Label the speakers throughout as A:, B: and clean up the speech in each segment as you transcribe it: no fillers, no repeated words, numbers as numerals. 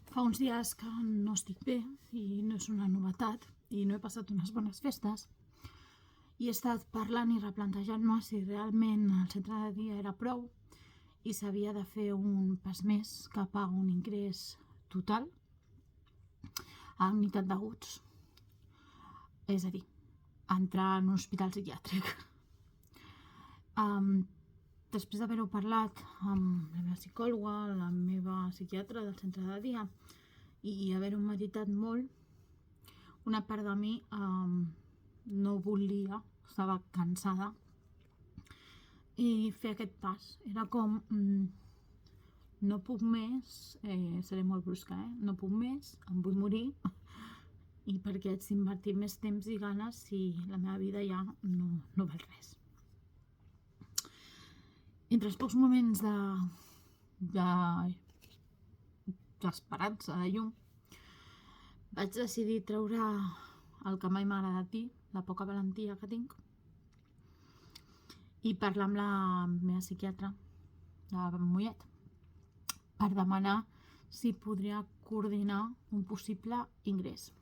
A: Fa uns dies que no estic bé i no és una novetat i no he passat unes bones festes i he estat parlant i replantejant-me si realment el centre de dia era prou i s'havia de fer un pas més cap a un ingrés total a unitat d'aguts, és a dir, entrar en un hospital psiquiàtric. Després d'haver-ho parlat amb la meva psicòloga, la meva psiquiatra del centre de dia i haver-ho meditat molt, una part de mi no volia, estava cansada i fer aquest pas. Era com, no puc més, seré molt brusca, no puc més, em vull morir i perquè haig d'invertir més temps i ganes si la meva vida ja no val res. Entre els pocs moments d'esperança, de llum, vaig decidir treure el que mai m'ha agradat dir, la poca valentia que tinc, i parlar amb la meva psiquiatra, la Mollet, per demanar si podria coordinar un possible ingrés.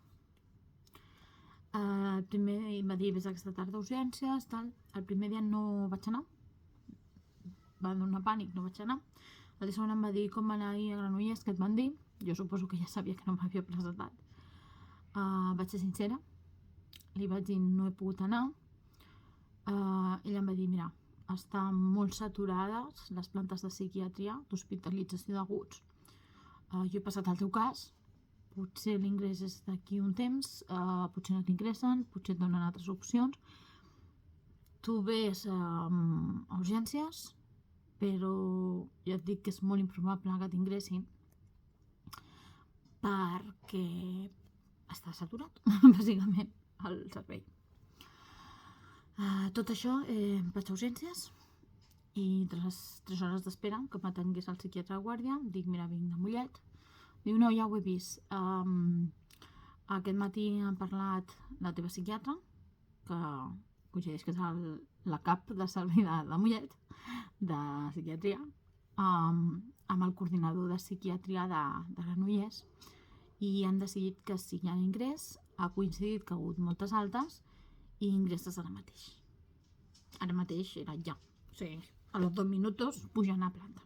A: Primer em va dir, vés aquesta tarda d'urgències, tal. El primer dia no vaig anar, va donar pànic, no vaig anar. El dia següent em va dir com va anar ahir a Granollers, que et van dir. Jo suposo que ja sabia que no m'havia presentat. Vaig ser sincera, li vaig dir no he pogut anar. Ella em va dir, mira, estan molt saturades les plantes de psiquiatria, d'hospitalització d'aguts. Jo he passat el teu cas, potser l'ingrés és d'aquí un temps, potser no t'ingressen, potser et donen altres opcions. Tu vés a urgències, però ja et dic que és molt improbable que t'ingressin perquè està saturat, bàsicament, el servei. Tot això, vaig a urgències i entre les 3 hores d'espera que m'atengués el psiquiatre de guàrdia, dic, mira, vinc de Mollet. Diu, no, ja ho he vist. Aquest matí ha parlat la teva psiquiatra, que coincideix que és la cap de servei de Mollet, de psiquiatria, amb el coordinador de psiquiatria de Granollers, i han decidit que si hi ha ingrés, ha coincidit que ha hagut moltes altes i ingresses ara mateix. Ara mateix era ja. O sigui, a los 2 minutos pujan a planta.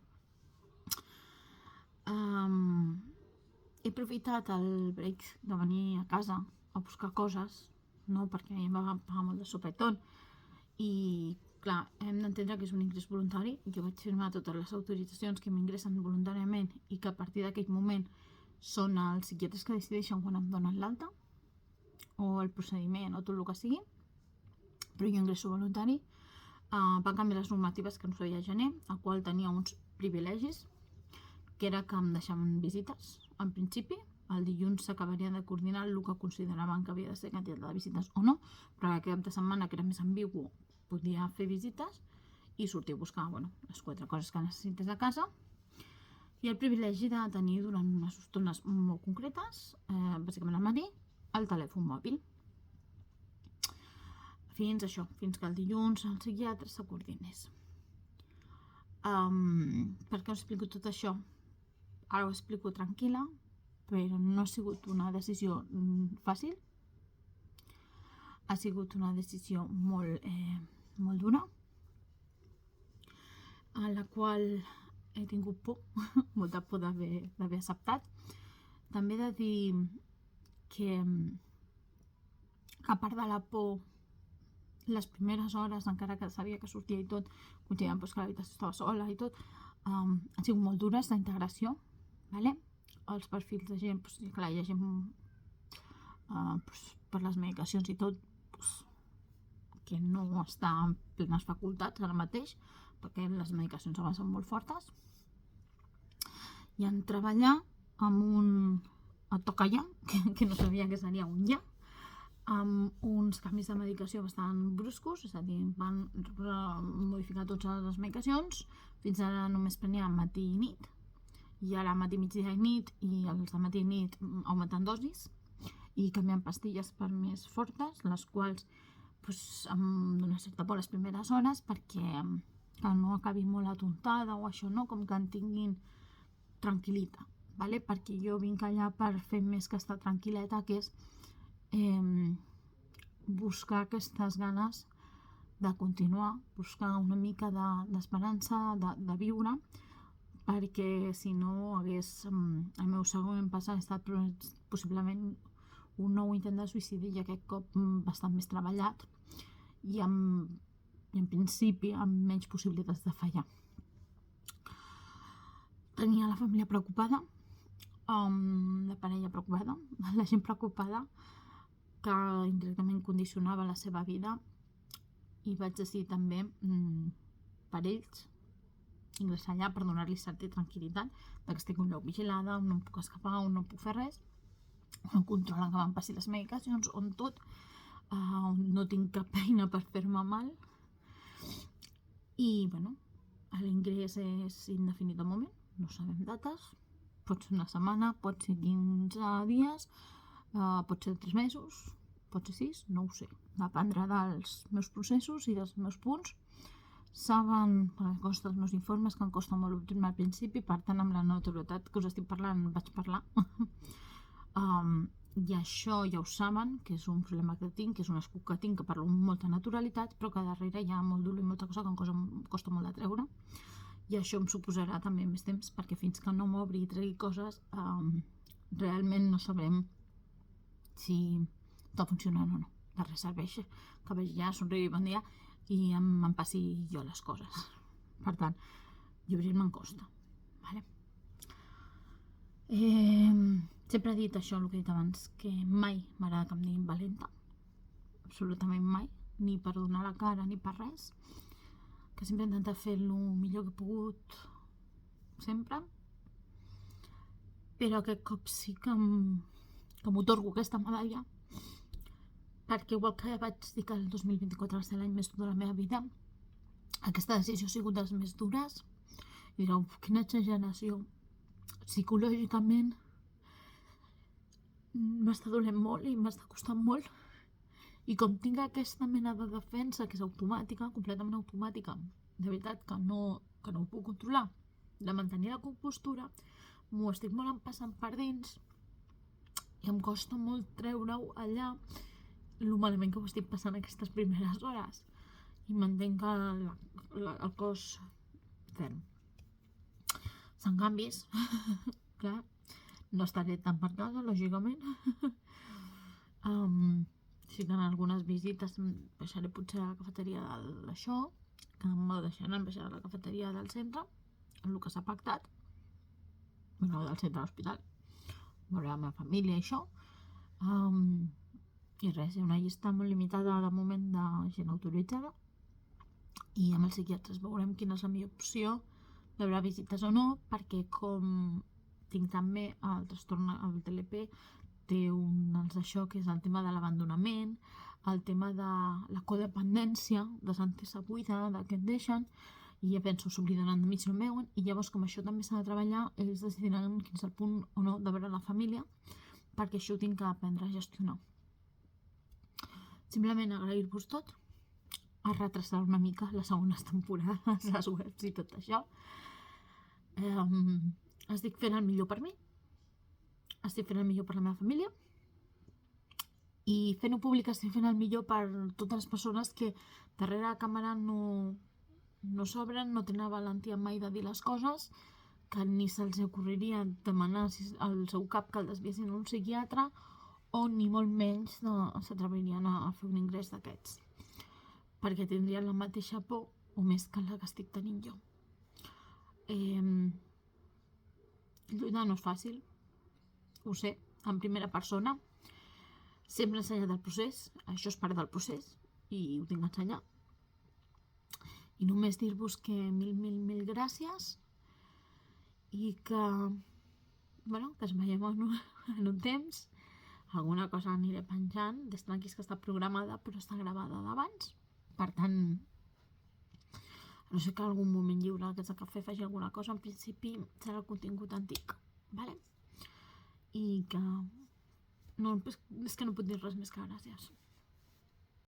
A: He aprofitat el break de venir a casa a buscar coses, no? Perquè em va pagar molt de sopetón i clar, hem d'entendre que és un ingrés voluntari. Jo vaig firmar totes les autoritzacions que m'ingressen voluntàriament i que a partir d'aquell moment són els psiquiatres que decideixen quan em donen l'alta o el procediment o tot el que sigui, però jo ingresso voluntari. Van canviar les normatives que no sabia a gener, el qual tenia uns privilegis, que era que em deixaven visites. En principi, el dilluns s'acabarien de coordinar el que consideraven que havia de ser quantitat de visites o no, però aquest cap de setmana, que era més ambigu, podia fer visites i sortir a buscar les 4 coses que necessites a casa. I el privilegi de tenir durant unes estones molt concretes, bàsicament al matí, el telèfon mòbil. Fins que el dilluns el psiquiatre se coordinés. Per què us explico tot això? Ara ho explico tranquil·la, però no ha sigut una decisió fàcil. Ha sigut una decisió molt dura, a la qual he tingut por, molta por d'haver acceptat. També he de dir que a part de la por, les primeres hores, encara que sabia que sortia i tot, considerant que l'habitació estava sola i tot, han sigut molt dures d'integració, vale? Els perfils de gent, clar, hi ha gent per les medicacions i tot que no està en plenes facultats ara mateix, perquè les medicacions abans són molt fortes, i en treballar amb un toca ja, que no sabia que seria un ja, amb uns canvis de medicació bastant bruscos, és a dir, van modificar totes les medicacions. Fins ara només prenia matí i nit, i ara matí, migdia i nit, i els de matí i nit augmentant dosis i canviant pastilles per més fortes, les quals em dona certa por les primeres hores perquè que no acabi molt atontada o això, no? Com que en tinguin tranquil·lita, vale? Perquè jo vinc allà per fer més que estar tranquil·leta, que és buscar aquestes ganes de continuar, buscar una mica d'esperança, de viure, perquè si no hagués, el meu segon pas ha estat possiblement un nou intent de suïcidi, i aquest cop bastant més treballat i en principi amb menys possibilitats de fallar. Tenia la família preocupada, la parella preocupada, la gent preocupada, que indirectament condicionava la seva vida, i vaig decidir també per ells ingressar allà per donar-li certa tranquil·litat que estic un lloc vigilada, on no em puc escapar, on no puc fer res, on controlen que em passi les medicacions, on tot, on no tinc cap eina per fer-me mal. I bueno, l'ingrés és indefinit de moment, no sabem dates, pot ser una setmana, pot ser 15 dies, pot ser 3 mesos, pot ser 6, no ho sé, dependrà dels meus processos i dels meus punts. Saben, quan consta els meus informes, que em costa molt l'últim al principi, per tant amb la notorietat que us estic parlant vaig parlar. I això ja ho saben, que és un problema que tinc, que és un escut que tinc, que parlo amb molta naturalitat, però que darrere hi ha molt dolor i molta cosa que em costa molt de treure, i això em suposarà també més temps, perquè fins que no m'obri i tregui coses realment no sabrem si està funcionant o no. De res serveix que vegi ja, somriure bon dia i em passi jo les coses. Per tant, lliurir-me em costa, vale? Sempre he dit això, el que he dit abans, que mai m'agrada que em diguin valenta, absolutament mai, ni per donar la cara ni per res, que sempre he intentat fer el millor que he pogut sempre, però aquest cop sí que m'otorgo aquesta medalla, perquè igual que vaig dir que el 2024 va ser l'any més dur de la meva vida, aquesta decisió ha sigut de les més dures, i direu, quina exageració. Psicològicament m'està dolent molt i m'està costant molt, i com tinc aquesta mena de defensa que és automàtica, completament automàtica, de veritat que no ho puc controlar, de mantenir la compostura, m'ho estic molt empassant per dins i em costa molt treure-ho allà, el malament que ho estic passant aquestes primeres hores, i mantenc el cos ferm. Són canvis, clar, no estaré tant per casa, lògicament. Sí que en algunes visites baixaré potser a la cafeteria d'això, que em deixaran baixar a la cafeteria del centre, el que s'ha pactat, no del centre de l'hospital, veuré la meva família i això, i res, hi ha una llista molt limitada de moment de gent autoritzada, i amb els psiquiatres veurem quina és la millor opció, hi haurà visites o no, perquè com tinc també el trastorn, el TLP, té un d'això que és el tema de l'abandonament, el tema de la codependència, de sentir-se buida, de que et deixen, i ja penso, s'oblidaran de mi si no em veuen, i llavors com això també s'ha de treballar, ells decidiran quin és el punt o no de veure la família, perquè això ho tinc que aprendre a gestionar. Simplement agrair-vos tot, a retrasar una mica les segones temporades, les webs i tot això. Estic fent el millor per mi, estic fent el millor per la meva família, i fent-ho públic estic fent el millor per totes les persones que darrere la càmera no s'obren, no tenen valentia mai de dir les coses, que ni se'ls ocorreria demanar al seu cap que el desviessin a un psiquiatre, o ni molt menys s'atrevirien a fer un ingrés d'aquests, perquè tindrien la mateixa por o més que la que estic tenint jo. Lluitar no és fàcil, ho sé, en primera persona, sempre he ensenyat el procés, això és part del procés i ho tinc que ensenyar, i només dir-vos que mil gràcies, i que es veiem en un temps. Alguna cosa aniré penjant, des tranquils que està programada però està gravada d'abans, per tant, no sé que algun moment lliure d'aquests de cafè faci alguna cosa, en principi serà el contingut antic, vale? I que no, és que no puc dir res més que gràcies.